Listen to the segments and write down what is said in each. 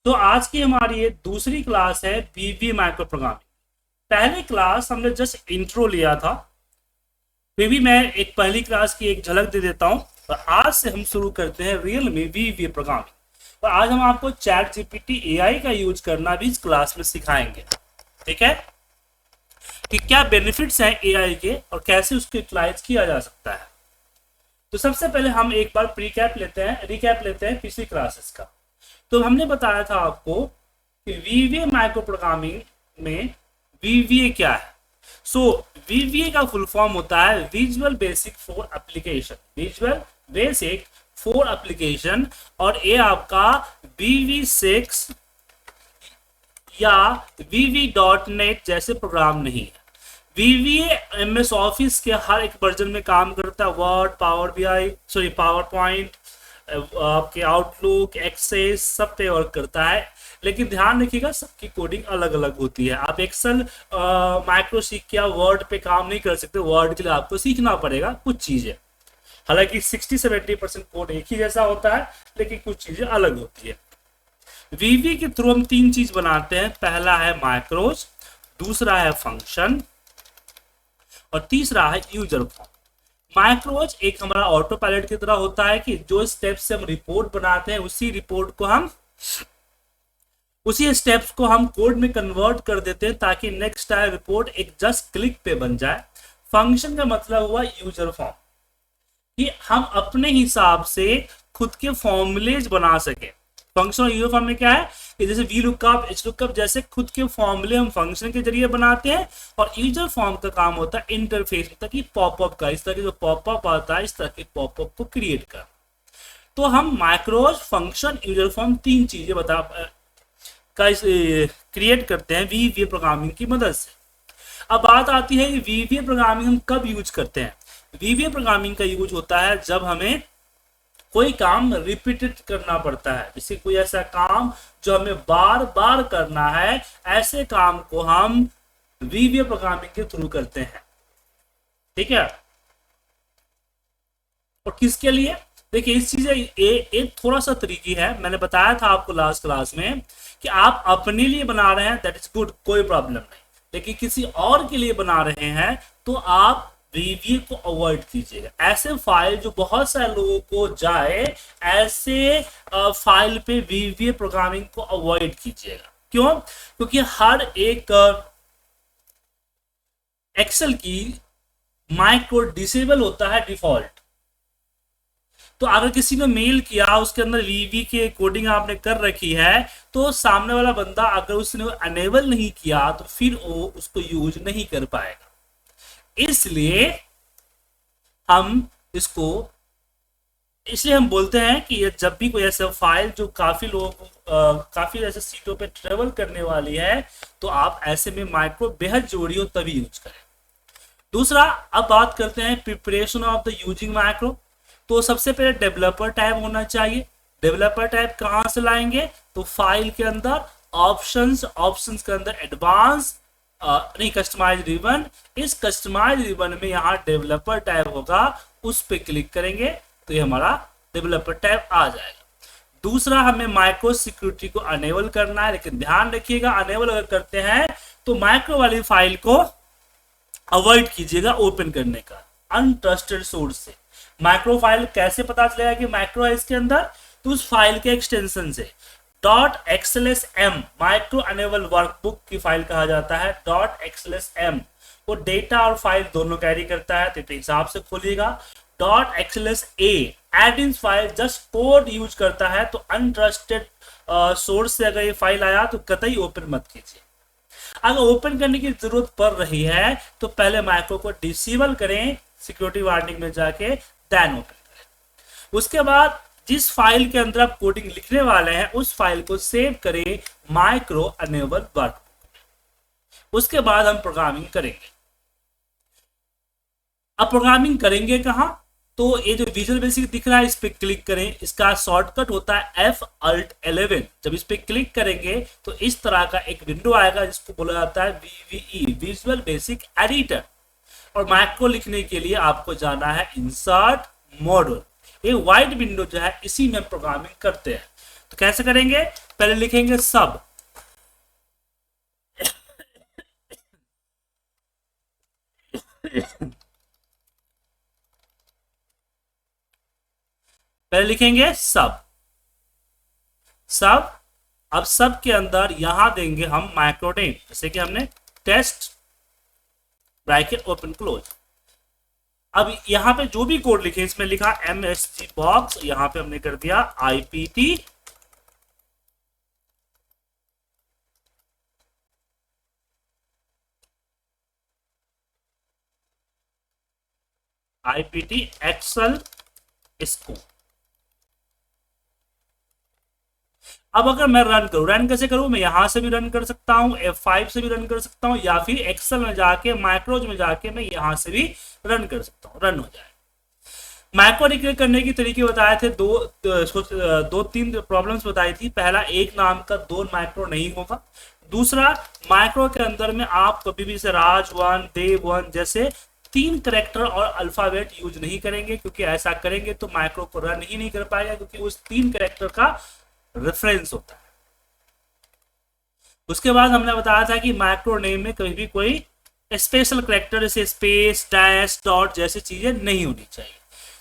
तो आज की हमारी ये दूसरी क्लास है वीवी माइक्रो प्रोग्रामिंग। पहली क्लास हमने जस्ट इंट्रो लिया था, फिर भी मैं एक पहली क्लास की एक झलक दे देता हूं। और आज से हम शुरू करते हैं रियल में वीवी प्रोग्रामिंग। और आज हम आपको चैट जीपीटी एआई का यूज करना भी इस क्लास में सिखाएंगे। ठीक है, कि क्या बेनिफिट्स हैं एआई के और कैसे उसको यूटिलाइज किया जा सकता है। तो सबसे पहले हम एक बार रिकैप लेते हैं पिछली क्लासेस का। तो हमने बताया था आपको कि वीवीए माइक्रो प्रोग्रामिंग में वीवीए क्या है। सो वीवीए का फुल फॉर्म होता है visual basic for application, visual basic for application. और ये आपका VV6 या VV.NET जैसे प्रोग्राम नहीं है। VVA MS ऑफिस के हर एक वर्जन में काम करता है। वर्ड, पावर पॉइंट, आपके आउटलुक, एक्सेस सब पे वर्क करता है। लेकिन ध्यान रखिएगा सबकी कोडिंग अलग अलग होती है। आप एक्सेल माइक्रो सीख के वर्ड पे काम नहीं कर सकते। वर्ड के लिए आपको सीखना पड़ेगा कुछ चीजें। हालांकि 60-70% कोड एक ही जैसा होता है, लेकिन कुछ चीजें अलग होती है। वीवी के थ्रू हम तीन चीज बनाते हैं। पहला है माइक्रोज, दूसरा है फंक्शन और तीसरा है यूजर फॉर्म। माइक्रोज एक हमारा ऑटो पायलट की तरह होता है कि जो स्टेप से हम रिपोर्ट बनाते हैं उसी स्टेप्स को हम कोड में कन्वर्ट कर देते हैं ताकि नेक्स्ट टाइम रिपोर्ट एक जस्ट क्लिक पे बन जाए। फंक्शन का मतलब हुआ यूजर फॉर्म, कि हम अपने हिसाब से खुद के फॉर्मूलेज बना सके। फंक्शन और यूजर फॉर्म में क्या है कि जैसे वी लुकअप, एच लुकअप जैसे खुद के फॉर्मूले हम फंक्शन के जरिए बनाते हैं। और यूजर फॉर्म का काम होता है इंटरफेस, मतलब कि पॉपअप का। इस तरह के जो पॉपअप आता है, इस तरह के पॉपअप को क्रिएट कर। तो हम माइक्रोज, फंक्शन, यूजर फॉर्म तीन चीजें क्रिएट करते हैं वीवीए प्रोग्रामिंग की मदद से। अब बात आती है वीवीए प्रोग्रामिंग हम कब यूज करते हैं। वीवीए प्रोग्रामिंग का यूज होता है जब हमें कोई काम रिपीटेड करना पड़ता है। जैसे कोई ऐसा काम जो हमें बार बार करना है, ऐसे काम को हम वीवीए प्रोग्रामिंग के थ्रू करते हैं। ठीक है, और किसके लिए? देखिए इस चीज एक थोड़ा सा तरीकी है। मैंने बताया था आपको लास्ट क्लास में कि आप अपने लिए बना रहे हैं, दैट इज गुड, कोई प्रॉब्लम नहीं। लेकिन किसी और के लिए बना रहे हैं तो आप वीवीए को अवॉइड कीजिएगा। ऐसे फाइल जो बहुत सारे लोगों को जाए, ऐसे फाइल पे वीवीए प्रोग्रामिंग को अवॉइड कीजिएगा। क्यों? क्योंकि हर एक एक्सेल की माइक्रो डिसेबल होता है डिफॉल्ट। तो अगर किसी ने मेल किया, उसके अंदर वीवी के कोडिंग आपने कर रखी है, तो सामने वाला बंदा अगर उसने अनेबल नहीं किया तो फिर वो उसको यूज नहीं कर पाएगा। इसलिए हम बोलते हैं कि जब भी कोई ऐसा फाइल जो काफी लोगों को काफी ऐसे सीटों पे ट्रेवल करने वाली है, तो आप ऐसे में माइक्रो बेहद जरूरी हो तभी यूज करें। दूसरा, अब बात करते हैं preparation of the using micro. तो सबसे पहले डेवलपर टैब होना चाहिए। डेवलपर टैब कहां से लाएंगे? तो फाइल के अंदर ऑप्शंस के अंदर एडवांस नहीं, कस्टमाइज रिबन। इस कस्टमाइज रिबन में यहाँ डेवलपर टैब होगा, उस पर क्लिक करेंगे तो ये हमारा डेवलपर टैब आ जाएगा। दूसरा, हमें माइक्रो सिक्योरिटी को अनेबल करना है। लेकिन ध्यान रखिएगा, अनेबल अगर करते हैं तो माइक्रो वाली फाइल को अवॉइड कीजिएगा ओपन करने का अनट्रस्टेड सोर्स से। माइक्रो फाइल कैसे पता चलेगा कि माइक्रो है इसके अंदर? तो उस फाइल के एक्सटेंशन से .xlsm माइक्रो अनेबल वर्कबुक की फाइल कहा जाता है। .xlsm वो डेटा और फाइल दोनों कैरी करता है, तो हिसाब से खोलिएगा। .xlsa add in file just code use करता है, तो अनट्रस्टेड सोर्स से अगर ये फाइल आया तो कतई ओपन मत कीजिए। अगर ओपन करने की जरूरत पड़ रही है तो पहले माइक्रो को डिसेबल करें, सिक्योरिटी वार्निंग में जाके देन ओपन करें। उसके बाद जिस फाइल के अंदर आप कोडिंग लिखने वाले हैं उस फाइल को सेव करें माइक्रो अनेबल वर्कबुक। उसके बाद हम प्रोग्रामिंग करेंगे। अब प्रोग्रामिंग करेंगे कहां? तो ये जो विजुअल बेसिक दिख रहा है इस पे क्लिक करें। इसका शॉर्टकट होता है F-Alt-11। जब इस पे क्लिक करेंगे तो इस तरह का एक विंडो आएगा जिसको बोला जाता है VBE, विजुअल बेसिक एडिटर। और माइक्रो लिखने के लिए आपको जाना है इंसर्ट मॉड्यूल। ये व्हाइट विंडो जो है इसी में प्रोग्रामिंग करते हैं। तो कैसे करेंगे? पहले लिखेंगे सब, पहले लिखेंगे सब सब। अब सब के अंदर यहां देंगे हम माइक्रोनेम, जैसे कि हमने टेस्ट ब्रैकेट ओपन क्लोज। अब यहां पे जो भी कोड लिखे, इसमें लिखा MSG बॉक्स, यहां पे हमने कर दिया IPT एक्सेल स्कोप। अब अगर मैं रन करूं, रन कैसे करूं, मैं यहां से भी रन कर सकता हूं, F5 से भी रन कर सकता हूं, या फिर एक्सेल में जाके माइक्रोज में जाके मैं यहां से भी रन कर सकता हूं, रन हो जाए। माइक्रो डिक्लेयर करने की तरीके बताए थे, दो तीन प्रॉब्लम्स बताई थी। पहला, एक नाम का दो माइक्रो नहीं होगा। दूसरा, माइक्रो के अंदर में आप कभी भी से राज 1, देव 1 जैसे 3 करेक्टर और अल्फाबेट यूज नहीं करेंगे, क्योंकि ऐसा करेंगे तो माइक्रो को रन ही नहीं कर पाएगा, क्योंकि उस 3 करेक्टर का रेफरेंस होता है। उसके बाद हमने बताया था कि माइक्रो नेम में कभी भी कोई स्पेशल करेक्टर जैसे स्पेस, डैश, डॉट जैसी चीजें नहीं होनी चाहिए।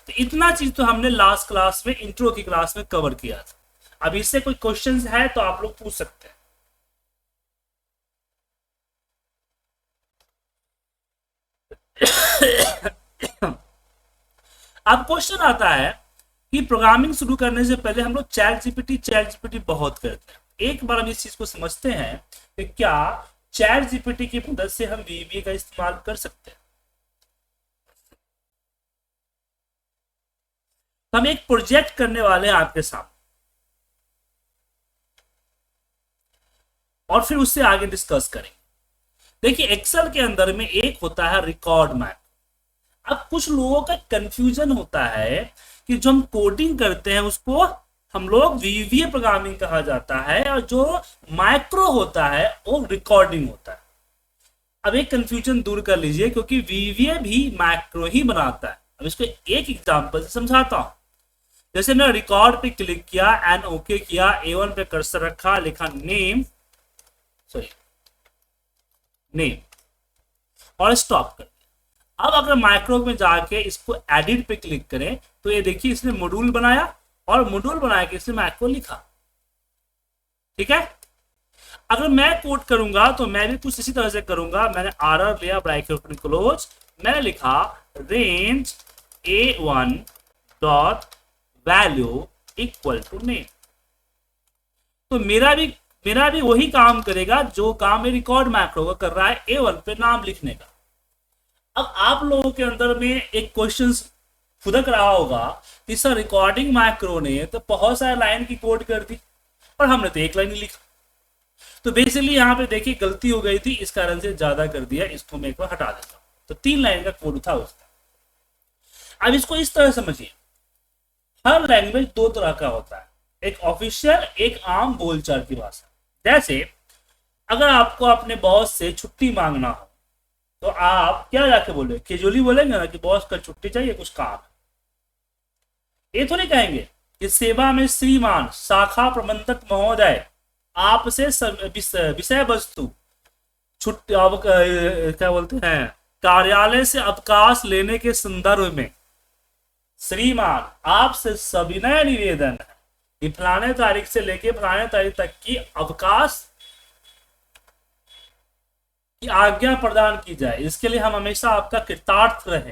तो इतना चीज तो हमने लास्ट क्लास में, इंट्रो की क्लास में कवर किया था। अब इससे कोई क्वेश्चन है तो आप लोग पूछ सकते हैं। अब क्वेश्चन आता है कि प्रोग्रामिंग शुरू करने से पहले हम लोग चैट जीपीटी बहुत करते हैं। एक बार हम इस चीज को समझते हैं कि क्या चैट जीपीटी की मदद से हम वीबीए का इस्तेमाल कर सकते हैं। हम एक प्रोजेक्ट करने वाले हैं आपके साथ, और फिर उससे आगे डिस्कस करेंगे। देखिए, एक्सेल के अंदर में एक होता है रिकॉर्ड मैप। अब कुछ लोगों का कंफ्यूजन होता है कि जो हम कोडिंग करते हैं उसको हम लोग वीवीए प्रोग्रामिंग कहा जाता है, और जो माइक्रो होता है वो रिकॉर्डिंग होता है। अब एक कंफ्यूजन दूर कर लीजिए, क्योंकि वीवीए भी माइक्रो ही बनाता है। अब इसको एक एग्जांपल से समझाता हूं। जैसे मैंने रिकॉर्ड पे क्लिक किया एंड ओके किया, A1 पे कर्सर रखा, लिखा नेम और स्टॉप कर। अब अगर माइक्रो में जाके इसको एडिट पे क्लिक करें तो ये देखिए इसने मॉड्यूल बनाया, और मॉड्यूल बना के इसने माइक्रो लिखा। ठीक है। अगर मैं कोड करूंगा तो मैं भी कुछ इसी तरह से करूंगा। मैंने आर लिया, ब्रैकेट ओपन क्लोज, मैंने लिखा range A1 dot value equal to name. तो मेरा भी वही काम करेगा जो काम रिकॉर्ड मैक्रो का कर रहा है, A1 पे नाम लिखने का। अब आप लोगों के अंदर में एक क्वेश्चन फुदक रहा होगा कि सर रिकॉर्डिंग मैक्रो ने तो बहुत सारे लाइन की कोड कर दी और हमने तो एक लाइन ही लिखा। तो बेसिकली यहाँ पे देखिए गलती हो गई थी, इस कारण से ज्यादा कर दिया, इसको मैं एक बार हटा देता हूँ। तो 3 लाइन का कोड था उसका। अब इसको इस तरह समझिए, हर लैंग्वेज 2 तरह का होता है, एक ऑफिशियल, एक आम बोलचाल की भाषा। जैसे अगर आपको अपने बॉस से छुट्टी मांगना हो तो आप क्या जाके बोले, कैजुअली बोलेंगे ना कि बॉस का छुट्टी चाहिए, कुछ काम है। ये तो नहीं कहेंगे कि सेवा में श्रीमान शाखा प्रबंधक महोदय आपसे विषय वस्तु छुट्टी क्या बोलते हैं, कार्यालय से अवकाश लेने के संदर्भ में श्रीमान आपसे सविनय निवेदन है कि फलाने तारीख से लेके फलाने तारीख तक की अवकाश की आज्ञा प्रदान की जाए, इसके लिए हम हमेशा आपका कृतार्थ रहेंगे।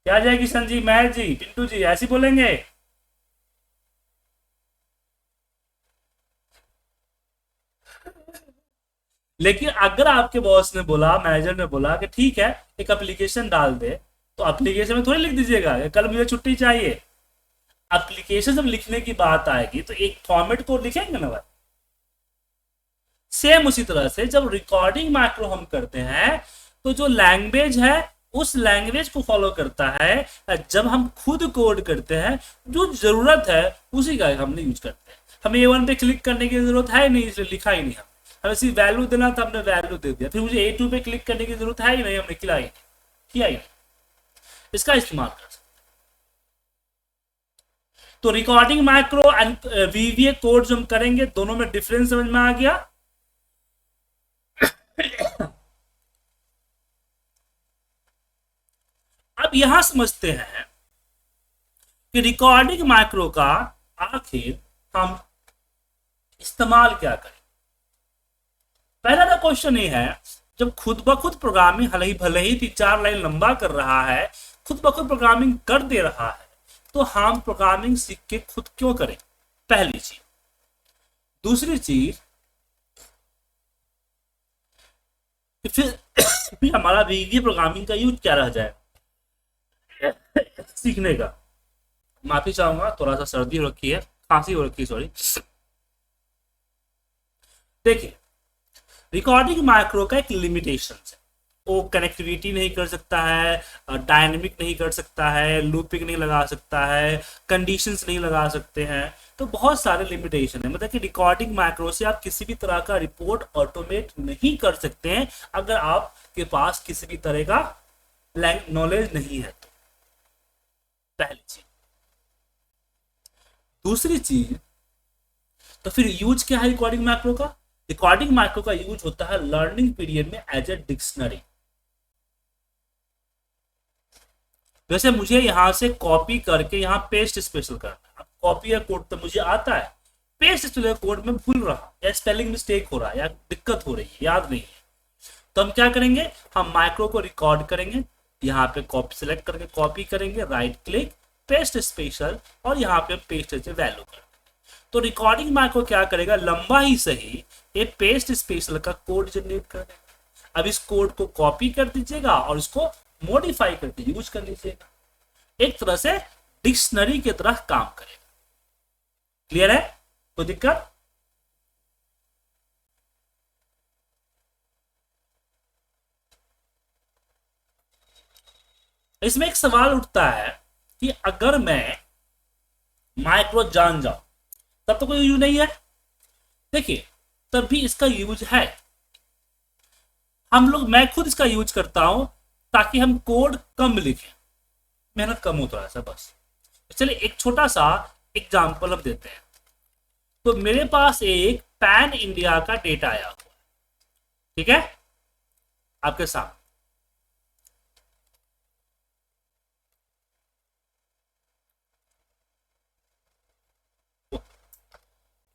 क्या जाएगी संजीव महर जी, पिंटू जी, ऐसी बोलेंगे? लेकिन अगर आपके बॉस ने बोला, मैनेजर ने बोला कि ठीक है एक एप्लीकेशन डाल दे, तो एप्लीकेशन में थोड़ी लिख दीजिएगा कल मुझे छुट्टी चाहिए। एप्लीकेशन जब लिखने की बात आएगी तो एक फॉर्मेट को लिखेंगे ना भाई। सेम उसी तरह से जब रिकॉर्डिंग मैक्रो हम करते हैं तो जो लैंग्वेज है उस लैंग्वेज को फॉलो करता है। जब हम खुद कोड करते हैं जो जरूरत है उसी का हमने यूज करते हैं। हमें A1 पे क्लिक करने की जरूरत है नहीं, इसलिए लिखा ही नहीं। हमें सिर्फ वैल्यू देना था, हमने वैल्यू दे दिया। फिर मुझे A2 पे क्लिक करने की जरूरत है ही नहीं, हमने किया ही नहीं। इसका इस्तेमाल कर सकते। तो रिकॉर्डिंग माइक्रो एंड वीवीए कोड जो हम करेंगे दोनों में डिफरेंस समझ में आ गया। अब यहां समझते हैं कि रिकॉर्डिंग माइक्रो का आखिर हम इस्तेमाल क्या करें। पहला तो क्वेश्चन ये है, जब खुद ब खुद प्रोग्रामिंग भले ही 3-4 लाइन लंबा कर रहा है, खुद ब खुद प्रोग्रामिंग कर दे रहा है, तो हम प्रोग्रामिंग सीख के खुद क्यों करें, पहली चीज। दूसरी चीज, फिर हमारा वीवीए प्रोग्रामिंग का यूज क्या रह जाए सीखने का। माफी चाहूंगा, थोड़ा सा सर्दी हो रखी है, खांसी हो रखी है, सॉरी। देखिए, रिकॉर्डिंग माइक्रो का एक लिमिटेशन है, वो कनेक्टिविटी नहीं कर सकता है, डायनेमिक नहीं कर सकता है, लूपिंग नहीं लगा सकता है, कंडीशंस नहीं लगा सकते हैं, तो बहुत सारे लिमिटेशन है। मतलब कि रिकॉर्डिंग माइक्रो से आप किसी भी तरह का रिपोर्ट ऑटोमेट नहीं कर सकते हैं अगर आपके पास किसी भी तरह का नॉलेज नहीं है तो, पहली चीज। दूसरी चीज, तो फिर यूज क्या है रिकॉर्डिंग मैक्रो का? रिकॉर्डिंग मैक्रो का यूज होता है लर्निंग पीरियड में एज ए डिक्शनरी। वैसे मुझे यहां से कॉपी करके यहां पेस्ट स्पेशल करना है। अब कॉपी या कोड तो मुझे आता है, पेस्ट स्पेशल कोड में भूल रहा या स्पेलिंग मिस्टेक हो रहा है या दिक्कत हो रही है, याद नहीं है, तो हम क्या करेंगे, हम माइक्रो को रिकॉर्ड करेंगे, यहाँ पे कॉपी सेलेक्ट करके कॉपी करेंगे, राइट क्लिक, पेस्ट स्पेशल, और यहाँ पे पेस्ट वैल्यू कर। तो रिकॉर्डिंग माइक्रो क्या करेगा, लंबा ही सही ये पेस्ट स्पेशल का कोड जनरेट कर देगा। अब इस कोड को कॉपी कर दीजिएगा और इसको मॉडिफाई करके यूज कर लीजिएगा, एक तरह से डिक्शनरी की तरह काम करेगा। क्लियर है? कोई दिक्कत? इसमें एक सवाल उठता है कि अगर मैं माइक्रो जान जाऊं तब तो कोई यूज नहीं है। देखिए, तब भी इसका यूज है। मैं खुद इसका यूज करता हूं ताकि हम कोड कम लिखें, मेहनत कम हो थोड़ा सा, बस। चलिए एक छोटा सा एग्जांपल हम देते हैं। तो मेरे पास एक पैन इंडिया का डेटा आया हुआ है, ठीक है, आपके सामने।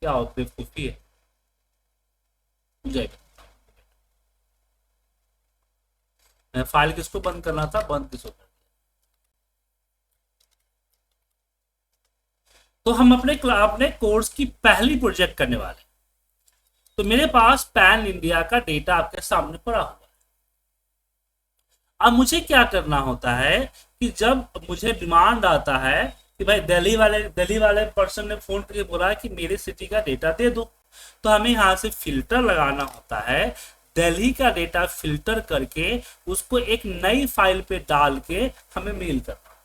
क्या हो, बेवकूफी है मुझे। फाइल किसको बंद करना था, बंद किसको कर। तो हम अपने कोर्स की पहली प्रोजेक्ट करने वाले। तो मेरे पास पैन इंडिया का डेटा आपके सामने पड़ा हुआ है। अब मुझे क्या करना होता है कि जब मुझे डिमांड आता है कि भाई दिल्ली वाले पर्सन ने फोन करके बोला कि मेरे सिटी का डेटा दे दो, तो हमें यहाँ से फिल्टर लगाना होता है, दिल्ली का डेटा फिल्टर करके उसको एक नई फाइल पे डाल के हमें मेल करना।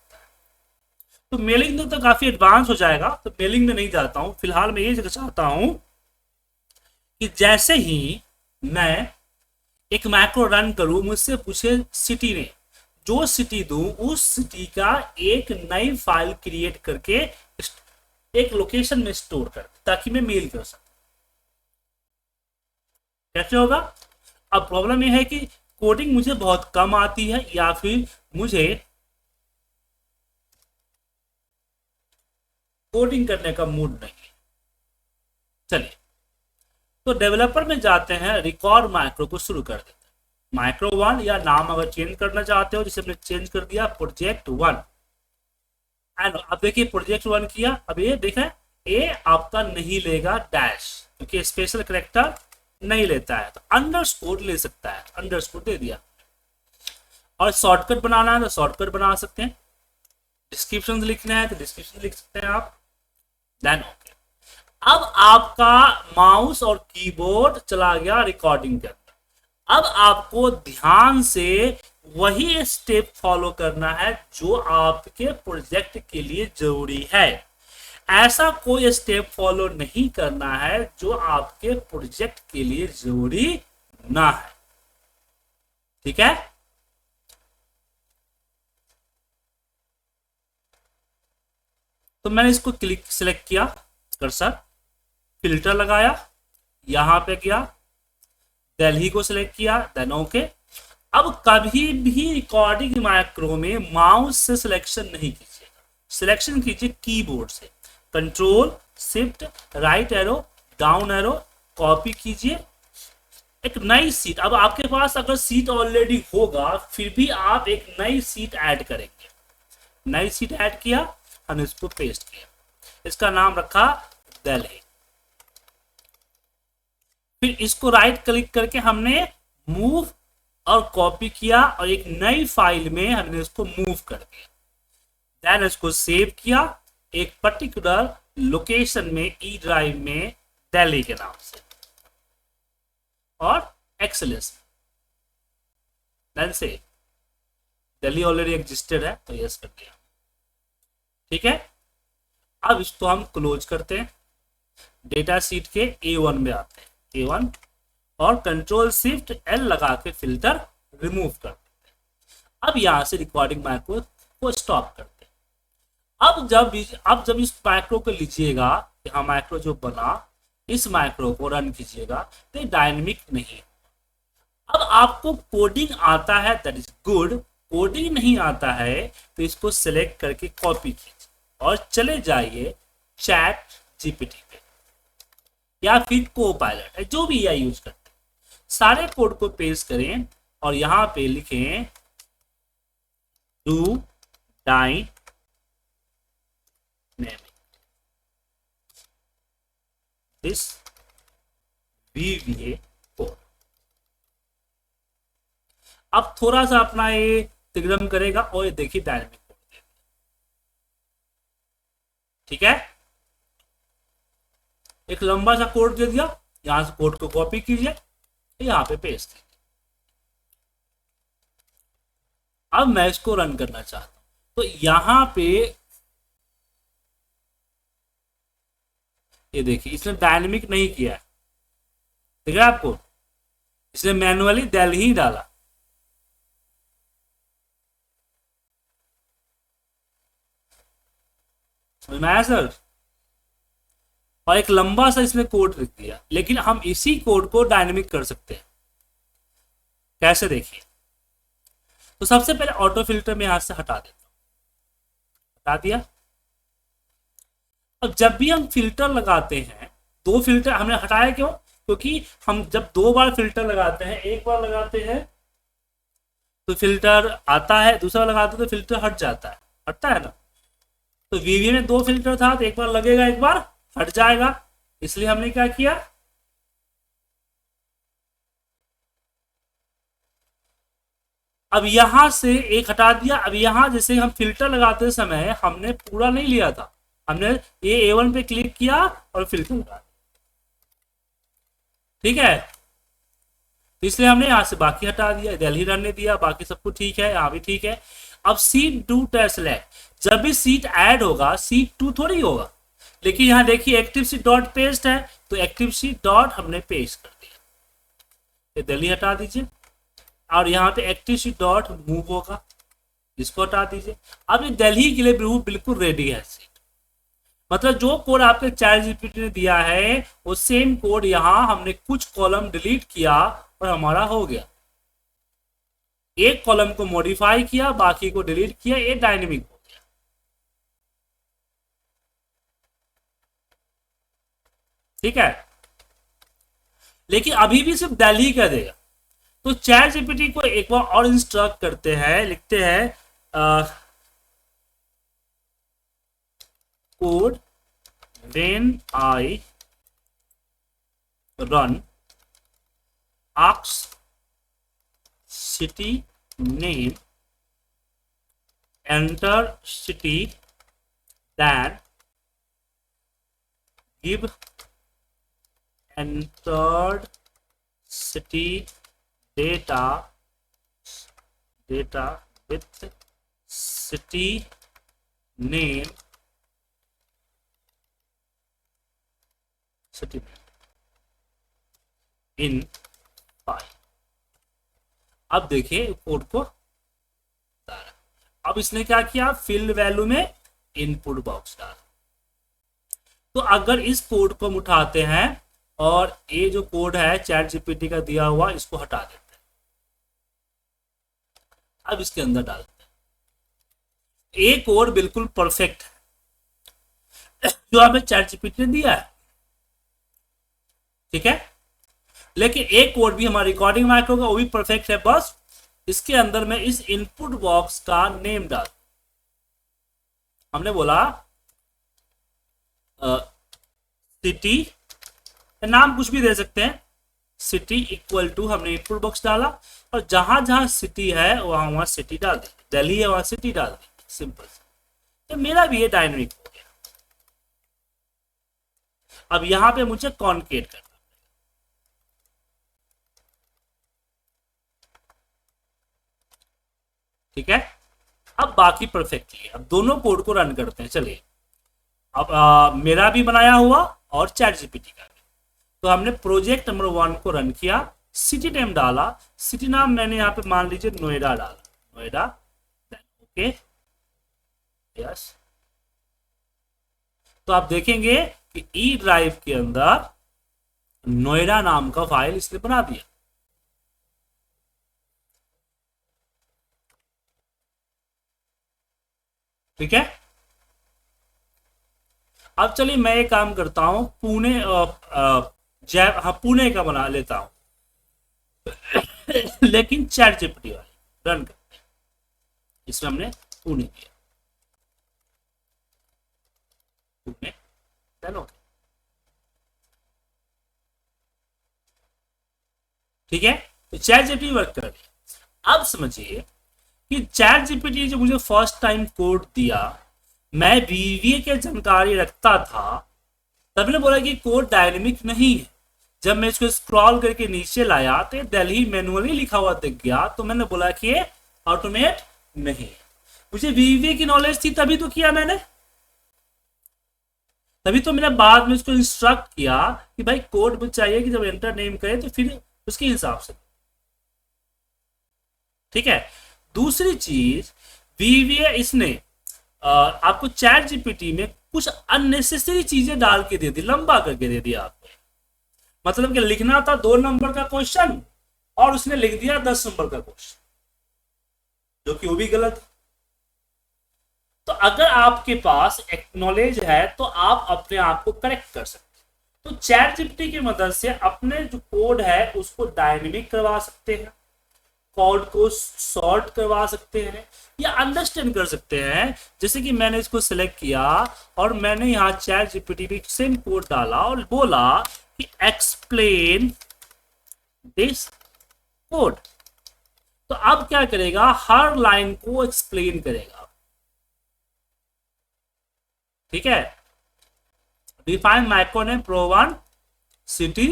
तो मेलिंग में तो काफी एडवांस हो जाएगा, तो मेलिंग में नहीं जाता हूं। फिलहाल मैं ये चाहता हूं कि जैसे ही मैं एक मैक्रो रन करूं, मुझसे पूछे सिटी ने, जो सिटी दूं उस सिटी का एक नई फाइल क्रिएट करके एक लोकेशन में स्टोर कर, ताकि मैं मेल कर सकूं। कैसे होगा? अब प्रॉब्लम यह है कि कोडिंग मुझे बहुत कम आती है या फिर मुझे कोडिंग करने का मूड नहीं है। चलिए, तो डेवलपर में जाते हैं, रिकॉर्ड माइक्रो को शुरू कर देते हैं। माइक्रो 1, या नाम अगर चेंज करना चाहते हो, जिसे हमने चेंज कर दिया प्रोजेक्ट 1। एंड अब देखिए प्रोजेक्ट 1 किया। अब ये देखें, ये आपका नहीं लेगा डैश, क्योंकि स्पेशल कैरेक्टर नहीं लेता है, तो अंडरस्कोर ले सकता है, अंडरस्कोर दे दिया। और शॉर्टकट बनाना है तो शॉर्टकट बना सकते हैं, डिस्क्रिप्शन लिखना है तो डिस्क्रिप्शन लिख सकते हैं आप। Then okay. अब आपका माउस और कीबोर्ड चला गया रिकॉर्डिंग के अंदर। अब आपको ध्यान से वही स्टेप फॉलो करना है जो आपके प्रोजेक्ट के लिए जरूरी है। ऐसा कोई स्टेप फॉलो नहीं करना है जो आपके प्रोजेक्ट के लिए जरूरी ना है। ठीक है? तो मैंने इसको क्लिक सिलेक्ट किया, कर्सर, फिल्टर लगाया, यहां पे गया, दिल्ली को सिलेक्ट किया, देन ओके। अब कभी भी रिकॉर्डिंग माइक्रो में माउस से सिलेक्शन नहीं कीजिएगा, सिलेक्शन कीजिए कीबोर्ड से, control shift right arrow down arrow, copy कीजिए एक नई सीट। अब आपके पास अगर सीट ऑलरेडी होगा फिर भी आप एक नई सीट ऐड करेंगे, नई सीट ऐड किया, हमने इसको पेस्ट किया, इसका नाम रखा दिल्ली। फिर इसको राइट क्लिक करके हमने मूव और कॉपी किया और एक नई फाइल में हमने इसको मूव कर दिया, देन इसको सेव किया एक पर्टिकुलर लोकेशन में, ई ड्राइव में, दिल्ली के नाम से और एक्सेलेस, then save. Delhi already existed है तो यस कर दिया, ठीक है। अब इसको हम क्लोज करते हैं, डेटा शीट के A1 में आते हैं, A1 और कंट्रोल शिफ्ट L लगा के फिल्टर रिमूव कर देते हैं। अब यहां से रिकॉर्डिंग माइक्रो को स्टॉप करते हैं। अब जब इस माइक्रो को लीजिएगा, यहाँ माइक्रो जो बना, इस माइक्रो को रन कीजिएगा तो ये डायनेमिक नहीं। अब आपको कोडिंग आता है, दैट इज गुड। कोडिंग नहीं आता है तो इसको सिलेक्ट करके कॉपी कीजिए और चले जाइए चैट जीपीटी पे या फिर कोपायलट है, जो भी AI यूज करते हैं, सारे कोड को पेस्ट करें और यहां पे लिखें do dynamic this VBA code. अब थोड़ा सा अपना ये तिगड़म करेगा और ये देखिए डायनेमिक कोड, ठीक है। एक लंबा सा कोड दे दिया, यहां से कोड को कॉपी कीजिए, यहां पे पेस्ट कीजिए। अब मैं इसको रन करना चाहता हूं तो यहां पे ये देखिए इसने डायनेमिक नहीं किया है, ठीक है आपको, इसने मैनुअली दिल्ली ही डाला। समझ में आया सर? और एक लंबा सा इसमें कोड लिख दिया, लेकिन हम इसी कोड को डायनेमिक कर सकते हैं। कैसे देखिए, तो सबसे पहले ऑटो फिल्टर में यहां से हटा देता हूं, हटा दिया। अब जब भी हम फिल्टर लगाते हैं, दो फिल्टर हमने हटाया क्यों? क्योंकि हम जब दो बार फिल्टर लगाते हैं, एक बार लगाते हैं तो फिल्टर आता है, दूसरा लगाते हैं तो फिल्टर हट जाता है, हटता है ना। तो VBA में दो फिल्टर था तो एक बार लगेगा एक बार हट जाएगा, इसलिए हमने क्या किया, अब यहां से एक हटा दिया। अब यहां जैसे हम फिल्टर लगाते समय हमने पूरा नहीं लिया था, हमने ये A1 पे क्लिक किया और फिल्टर लगा, ठीक है। तो इसलिए हमने यहां से बाकी हटा दिया, दिल्ली रहने दिया, बाकी सब कुछ ठीक है, यहां भी ठीक है। अब सीट 2 टेस्ट सेलेक्ट, जब भी सीट ऐड होगा सीट 2 थोड़ी होगा, लेकिन यहां देखिए एक्टिव सीट डॉट पेस्ट है तो एक्टिव सीट डॉट हमने पेस्ट कर दिया, ये दिल्ली हटा दीजिए। और यहाँ पे एक्टिव सीट डॉट मूव होगा, इसको हटा दीजिए। अब ये दिल्ली के लिए बिल्कुल रेडी है सीट, मतलब जो कोड आपके चैट जीपीटी ने दिया है वो सेम कोड यहाँ हमने कुछ कॉलम डिलीट किया और हमारा हो गया। एक कॉलम को मॉडिफाई किया, बाकी को डिलीट किया, ये डायनेमिक हो गया, ठीक है। लेकिन अभी भी सिर्फ दिल्ली का देगा। तो चैट जीपीटी को एक बार और इंस्ट्रक्ट करते हैं, लिखते हैं code when I run ask city name enter city then give entered city data with city name in file। अब देखिए कोड को, अब इसने क्या किया, फील्ड वैल्यू में इनपुट बॉक्स डाला, तो अगर इस कोड को हम उठाते हैं और ये जो कोड है चैट जीपीटी का दिया हुआ, इसको हटा देते हैं, अब इसके अंदर डालते हैं। ये कोड बिल्कुल परफेक्ट है जो हमें चैट जीपीटी ने दिया है, ठीक है। लेकिन एक कोड भी हमारा रिकॉर्डिंग माइक्रो का, वो भी परफेक्ट है, बस इसके अंदर में इस इनपुट बॉक्स का नेम डाल, हमने बोला सिटी, नाम कुछ भी दे सकते हैं, सिटी इक्वल टू, हमने इनपुट बॉक्स डाला और जहां जहां सिटी है वहां वहां सिटी डाल दी, दिल्ली है वहां सिटी डाल दी, सिंपल। तो मेरा भी ये डायनेमिक हो गया। अब यहां पे मुझे कॉन्केट करना, ठीक है। अब बाकी परफेक्टली, अब दोनों कोड को रन करते हैं, चलिए। अब मेरा भी बनाया हुआ और चैट जीपीटी का भी। तो हमने प्रोजेक्ट नंबर 1 को रन किया, सिटी नेम डाला, सिटी नाम मैंने यहाँ पे मान लीजिए नोएडा डाला, नोएडा, ओके, यस। तो आप देखेंगे कि ई ड्राइव के अंदर नोएडा नाम का फाइल इसने बना दिया, ठीक है। अब चलिए मैं एक काम करता हूं, पुणे जय, हाँ पुणे का बना लेता हूं लेकिन चैट जीपीटी वाली रन करते हैं, इसमें हमने पुणे किया, पुणे, चलो ठीक है। तो चैट जीपीटी वर्क कर रही है। अब समझिए कि चैट जीपीटी जो मुझे फर्स्ट टाइम कोड दिया, मैं वीवीए की जानकारी रखता था, तब ने बोला कि कोड डायनेमिक नहीं है। जब मैं इसको स्क्रॉल करके नीचे लाया तो दिल्ली मैनुअली लिखा हुआ दिख गया, तो मैंने बोला कि ये ऑटोमेट नहीं है। मुझे वीवीए की नॉलेज थी तभी तो किया मैंने, तभी तो मैंने बाद में इसको इंस्ट्रक्ट किया कि भाई कोड मुझे चाहिए कि जब एंटर नेम करे तो फिर उसके हिसाब से, ठीक है। दूसरी चीज, वीवीए इसने आपको चैट जीपीटी में कुछ अननेसेसरी चीजें डाल के दे दी, लंबा करके दे दिया आपको। मतलब कि लिखना था 2 नंबर का क्वेश्चन और उसने लिख दिया 10 नंबर का क्वेश्चन, जो कि वो भी गलत। तो अगर आपके पास एक्नॉलेज है तो आप अपने आप को करेक्ट कर सकते हैं। तो चैट जीपीटी की मदद से अपने जो कोड है उसको डायनेमिक करवा सकते हैं, कोड को सॉर्ट करवा सकते हैं या अंडरस्टैंड कर सकते हैं। जैसे कि मैंने इसको सिलेक्ट किया और मैंने यहाँ चैट जीपीटी पे सेम कोड डाला और बोला कि एक्सप्लेन दिस कोड, तो अब क्या करेगा, हर लाइन को एक्सप्लेन करेगा, ठीक है। डिफाइन माइक्रो नेम प्रो1 city,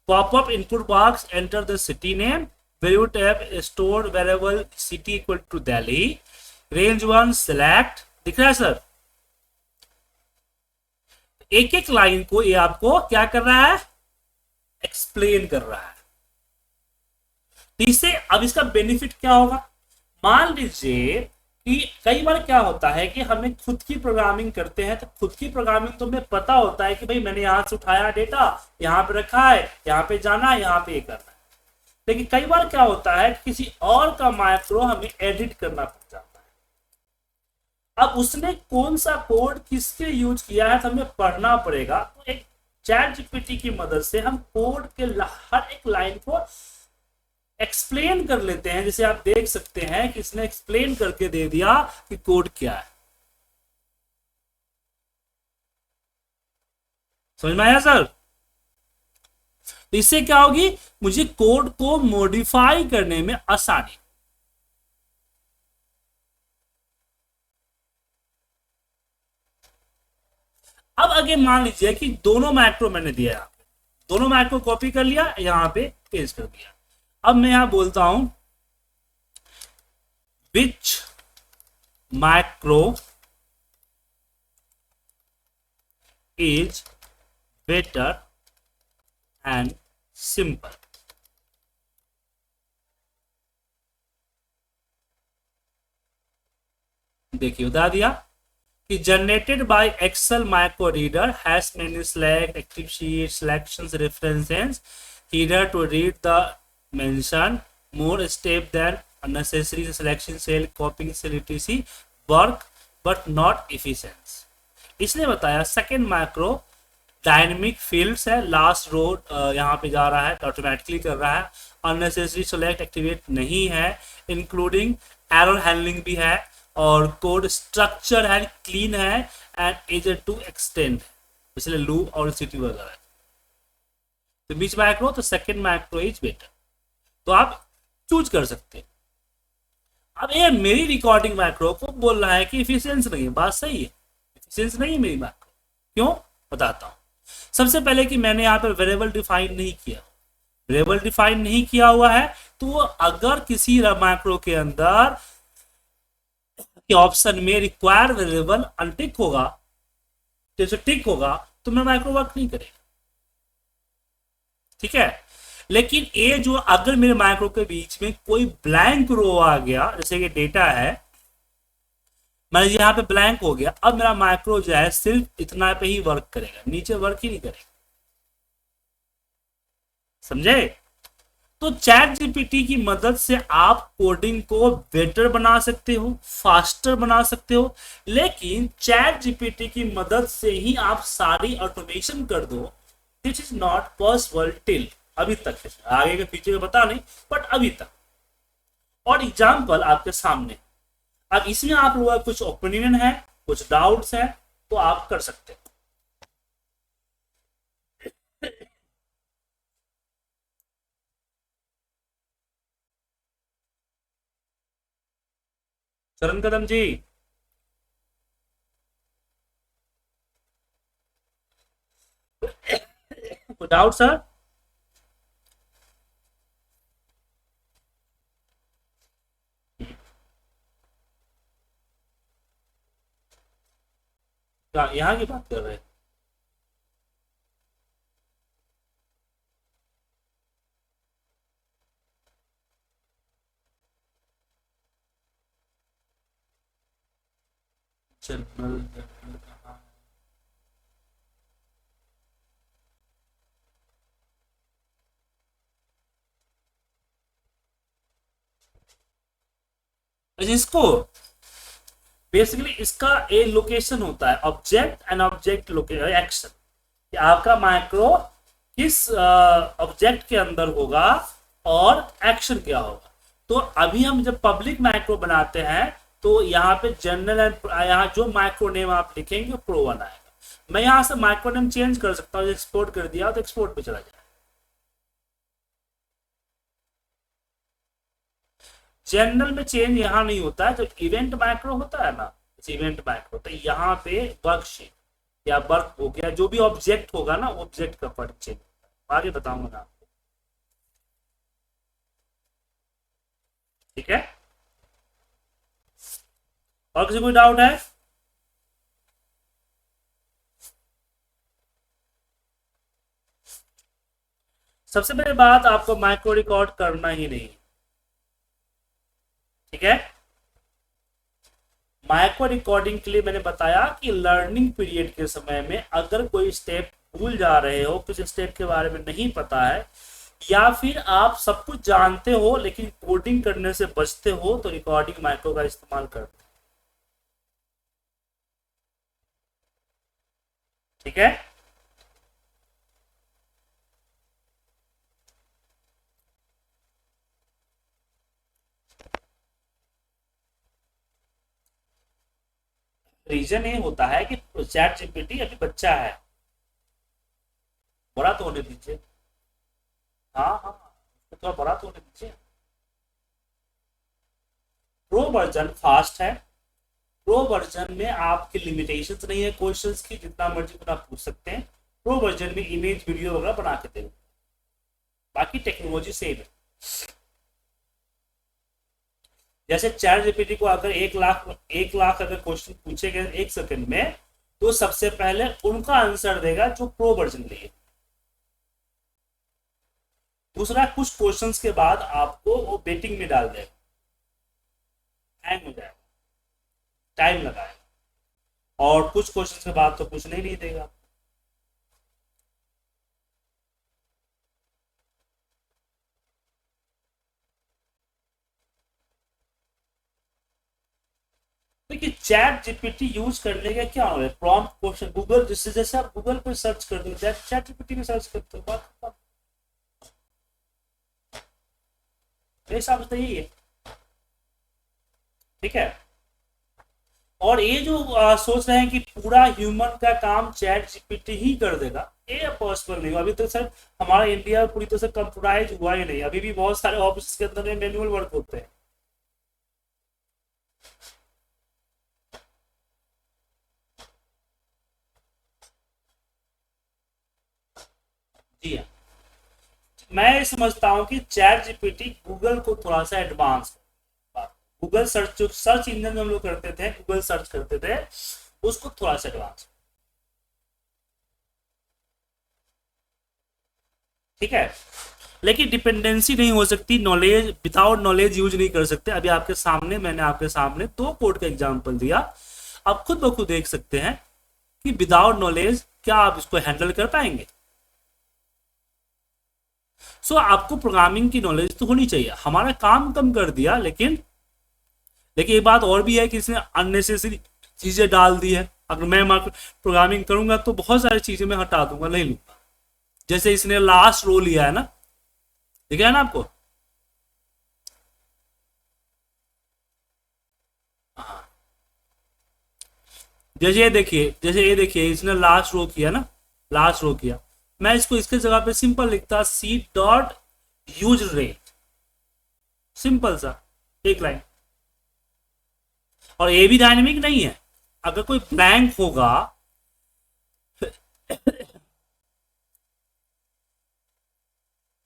popup input box, enter the city name, value tab store variable city equal to Delhi, range 1 select, दिख रहा है सर। एक एक लाइन को ये आपको क्या कर रहा है, एक्सप्लेन कर रहा है। इससे अब इसका बेनिफिट क्या होगा, मान लीजिए कि कई बार क्या होता है कि हमें खुद की प्रोग्रामिंग करते हैं, तो खुद की प्रोग्रामिंग तो हमें पता होता है कि भाई मैंने यहां से उठाया डेटा, यहां पे रखा है, यहां पे जाना है, यहां पे ये करना है। लेकिन कई बार क्या होता है कि किसी और का माइक्रो हमें एडिट करना पड़ जाता है। अब उसने कौन सा कोड किसके यूज किया है तो हमें पढ़ना पड़ेगा। तो एक चैट जीपीटी की मदद से हम कोड के हर एक लाइन को एक्सप्लेन कर लेते हैं। जैसे आप देख सकते हैं कि इसने एक्सप्लेन करके दे दिया कि कोड क्या है। समझ में आया सर? तो इससे क्या होगी, मुझे कोड को मॉडिफाई करने में आसानी। अब आगे मान लीजिए कि दोनों मैक्रो मैंने दिया, यहां पे दोनों मैक्रो कॉपी कर लिया, यहां पे पेस्ट कर दिया। अब मैं यहां बोलता हूं which macro is better and simple. देखिए बता दिया कि generated by Excel micro reader has many select, active sheet, selections, references header to read the mention more step than unnecessary selection cell, copying cell, etc. work but not efficient. इसने बताया second micro dynamic fields है, last row यहाँ पे जा रहा है तो automatically कर रहा है, अननेसेसरी सेलेक्ट एक्टिवेट नहीं है, इंक्लूडिंग एरर हैंडलिंग भी है, और कोड स्ट्रक्चर है क्लीन है एंड इज टू एक्सटेंड, इसलिए लूप और सिटी वगैरह। तो बीच माइक्रो तो सेकेंड माइक्रो इज बेटर, तो आप चूज कर सकते हैं। अब ये मेरी रिकॉर्डिंग माइक्रो को बोल रहा है कि इफिशियंस नहीं है, बात सही है, इफिशियंस नहीं है मेरी माइक्रो, क्यों बताता हूं। सबसे पहले कि मैंने यहाँ पे वेरिएबल डिफाइन नहीं किया, वेरिएबल डिफाइन नहीं किया हुआ है, तो अगर किसी माइक्रो के अंदर के ऑप्शन में रिक्वायर वेरिएबल अनटिक होगा, जैसे टिक होगा तो मेरा माइक्रो वर्क नहीं करेगा, ठीक है। लेकिन ये जो अगर मेरे माइक्रो के बीच में कोई ब्लैंक रो आ गया, जैसे कि डेटा है, मैं यहाँ पे ब्लैंक हो गया, अब मेरा माइक्रो जो है सिर्फ इतना पे ही वर्क करेगा, नीचे वर्क ही नहीं करेगा, समझे। तो चैट जीपीटी की मदद से आप कोडिंग को बेटर बना सकते हो, फास्टर बना सकते हो, लेकिन चैट जीपीटी की मदद से ही आप सारी ऑटोमेशन कर दो, this is not possible till अभी तक, आगे के पीछे का पता नहीं, बट अभी तक। और एग्जाम्पल आपके सामने, अब इसमें आप लोगों का कुछ ओपिनियन है, कुछ डाउट्स है, तो आप कर सकते हो। चरण कदम जी, कोई डाउट सर? यहाँ की बात कर रहे हैं? जनरल इसको बेसिकली इसका ए लोकेशन होता है, ऑब्जेक्ट एंड ऑब्जेक्ट एक्शन, कि आपका माइक्रो किस ऑब्जेक्ट के अंदर होगा और एक्शन क्या होगा। तो अभी हम जब पब्लिक माइक्रो बनाते हैं तो यहाँ पे जनरल एंड यहाँ जो माइक्रो नेम आप लिखेंगे प्रो वन आएगा। मैं यहाँ से माइक्रो नेम चेंज कर सकता हूँ, एक्सपोर्ट कर दिया तो एक्सपोर्ट पे चला जाए। जनरल में चेंज यहाँ नहीं होता है, जो इवेंट माइक्रो होता है ना, इवेंट माइक्रो, तो यहाँ पे वर्कशीट या वर्क हो गया, जो भी ऑब्जेक्ट होगा ना, ऑब्जेक्ट का वर्क चेंज, आगे बताऊंगा ना आपको, ठीक है। और किसी कोई डाउट है? सबसे पहले बात, आपको माइक्रो रिकॉर्ड करना ही नहीं, ठीक है। माइक्रो रिकॉर्डिंग के लिए मैंने बताया कि लर्निंग पीरियड के समय में अगर कोई स्टेप भूल जा रहे हो, कुछ स्टेप के बारे में नहीं पता है, या फिर आप सब कुछ जानते हो लेकिन कोडिंग करने से बचते हो, तो रिकॉर्डिंग माइक्रो का इस्तेमाल करते, ठीक है। रीजन ये होता है कि चैट जीपीटी अभी बच्चा है, बड़ा तो होने दीजिए, हाँ हाँ, थोड़ा बड़ा तो होने दीजिए। प्रो वर्जन फास्ट है, प्रो वर्जन में आपकी लिमिटेशंस नहीं है क्वेश्चंस की, जितना मर्जी आप पूछ सकते हैं। प्रो वर्जन में इमेज वीडियो वगैरह बना के दे, बाकी टेक्नोलॉजी सेम है। जैसे चैट जीपीटी को अगर 1 लाख अगर क्वेश्चन पूछे गए 1 सेकंड में, तो सबसे पहले उनका आंसर देगा जो प्रो वर्जन लिए। दूसरा, कुछ क्वेश्चंस के बाद आपको वो वेटिंग में डाल देगा, हैंग हो जाएगा, टाइम लगाएगा। और कुछ क्वेश्चन के बाद तो कुछ नहीं देगा। देखिए चैट जीपीटी यूज करने का क्या हो है, प्रॉम्प्ट क्वेश्चन गूगल, जिससे जैसे आप गूगल पे सर्च कर दो, चैट जीपीटी में सर्च करते हो, बात खत्म। मेरे हिसाब से तो यही है। ठीक है। और ये जो सोच रहे हैं कि पूरा ह्यूमन का काम चैट जीपीटी ही कर देगा, ये पॉसिबल नहीं। अभी तक सर हमारा इंडिया पूरी तरह से कंप्यूटराइज हुआ ही नहीं, अभी भी बहुत सारे ऑफिस के अंदर में मैनुअल वर्क होते हैं। जी हाँ। मैं समझता हूँ कि चैट जीपीटी गूगल को थोड़ा सा एडवांस, गूगल सर्च जो सर्च इंजन जो हम लोग करते थे, गूगल सर्च करते थे, उसको थोड़ा सा एडवांस। ठीक है। लेकिन डिपेंडेंसी नहीं हो सकती, नॉलेज विदाउट नॉलेज यूज नहीं कर सकते। अभी आपके सामने मैंने आपके सामने दो कोड का एग्जांपल दिया, आप खुद ब खुद देख सकते हैं कि विदाउट नॉलेज क्या आप इसको हैंडल कर पाएंगे। सो आपको प्रोग्रामिंग की नॉलेज तो होनी चाहिए, हमारा काम कम कर दिया, लेकिन एक बात और भी है कि इसने अननेसेसरी चीजें डाल दी है। अगर मैं प्रोग्रामिंग करूंगा तो बहुत सारी चीजें मैं हटा दूंगा, नहीं लूंगा। जैसे इसने लास्ट रो लिया है ना, दिख रहा है ना आपको। जैसे ये देखिए इसने लास्ट रो किया ना, लास्ट रो किया। मैं इसको इसके जगह पे सिंपल लिखता, C dot use rate, simple सा एक लाइन। और ये भी डायनेमिक नहीं है, अगर कोई ब्लैंक होगा,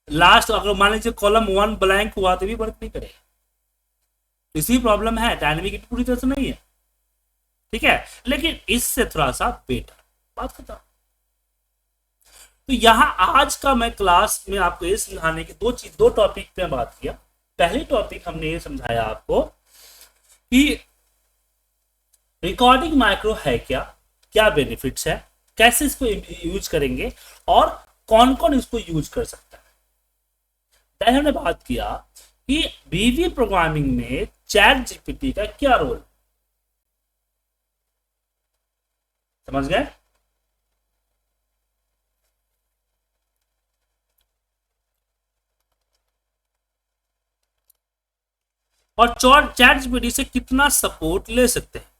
लास्ट अगर मान लीजिए कॉलम वन ब्लैंक हुआ तो भी वर्क नहीं करेगा। इसी प्रॉब्लम है, डायनेमिक पूरी तरह से नहीं है। ठीक है। लेकिन इससे थोड़ा सा बेटर, बात खत्म। तो यहां आज का मैं क्लास में आपको ये समझाने की दो टॉपिक पे बात किया। पहली टॉपिक हमने ये समझाया आपको कि रिकॉर्डिंग माइक्रो है क्या, क्या बेनिफिट्स है, कैसे इसको यूज करेंगे, और कौन कौन इसको यूज कर सकता है। पहले हमने बात किया कि वीवी प्रोग्रामिंग में चैट जीपीटी का क्या रोल, समझ गए। और चैट जीपीटी से कितना सपोर्ट ले सकते हैं।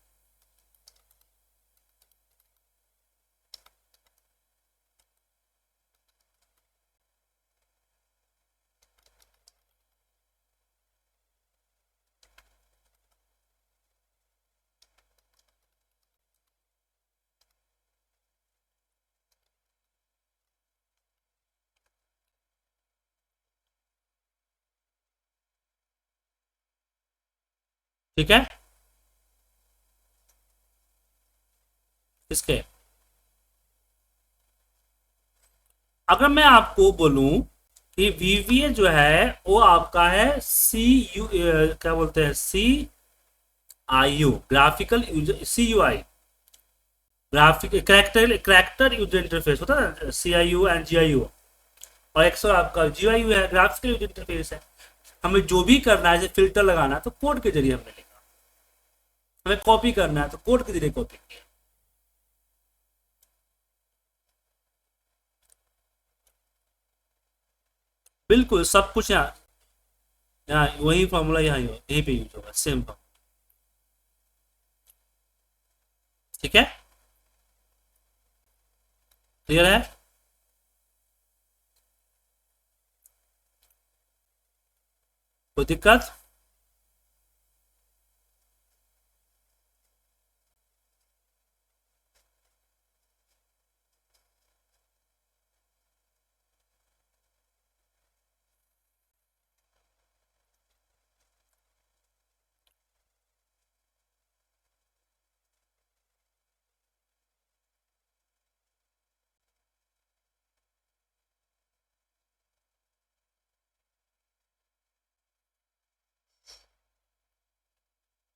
ठीक है। इसके अगर मैं आपको बोलूं कि वीवीए जो है वो आपका है सी यू, क्या बोलते हैं, C I U, graphical user, C U I, graphic character user interface होता है, C I U and G I U. और एक सौ आपका जी आई यू है, ग्राफिकल यूजर इंटरफेस है। हमें जो भी करना है, जैसे फिल्टर लगाना है तो कोड के जरिए हमने लिखा, हमें कॉपी करना है तो कोड के जरिए कॉपी किया। बिल्कुल सब कुछ यहाँ, यहाँ वही फॉर्मूला यहाँ यहीं पे यूज होगा, सेम फॉर्मूला। ठीक है, क्लियर है। कोई दिक्कत।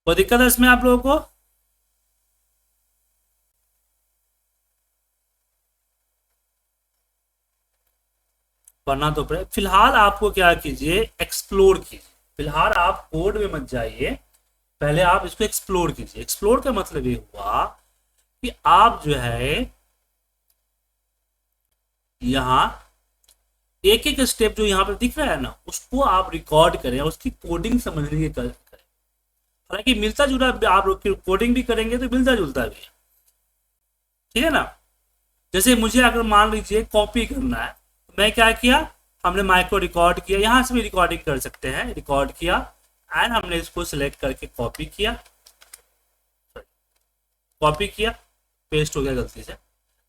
कोई दिक्कत है इसमें आप लोगों को। पढ़ना तो पड़े। फिलहाल आपको क्या कीजिए, एक्सप्लोर कीजिए। फिलहाल आप कोड में मत जाइए, पहले आप इसको एक्सप्लोर कीजिए। एक्सप्लोर का मतलब ये हुआ कि आप जो है यहाँ एक एक स्टेप जो यहाँ पे दिख रहा है ना, उसको आप रिकॉर्ड करें, उसकी कोडिंग समझने की करें। हालांकि मिलता जुला, आप कोडिंग भी करेंगे तो मिलता जुलता भी है, ठीक है ना। जैसे मुझे अगर मान लीजिए कॉपी करना है, तो मैं क्या किया, हमने माइक्रो रिकॉर्ड किया, यहाँ से भी रिकॉर्डिंग कर सकते हैं, रिकॉर्ड किया एंड हमने इसको सिलेक्ट करके कॉपी किया, कॉपी किया, पेस्ट हो गया गलती से।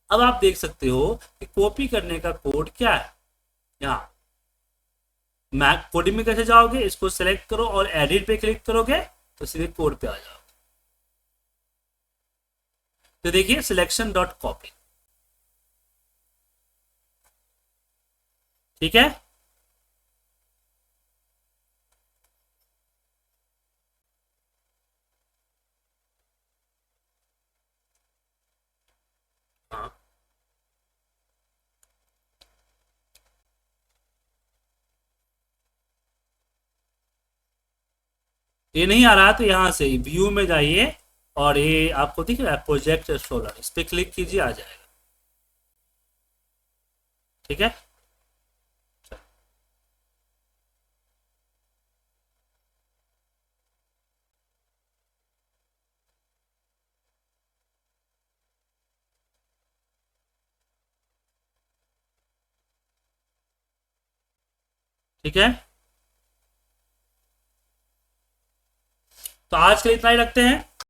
अब आप देख सकते हो कि कॉपी करने का कोड क्या है। यहाँ मैक कोडिंग में कैसे जाओगे, इसको सिलेक्ट करो और एडिट पे क्लिक करोगे तो सीधे कोड पे आ जाओ। तो देखिए सिलेक्शन डॉट कॉपी, ठीक है। हाँ, ये नहीं आ रहा तो यहाँ से व्यू में जाइए और ये आपको दिख रहा है प्रोजेक्ट सोलर, इस पे क्लिक कीजिए, आ जाएगा, ठीक है। ठीक है, तो आज के लिए इतना ही रखते हैं।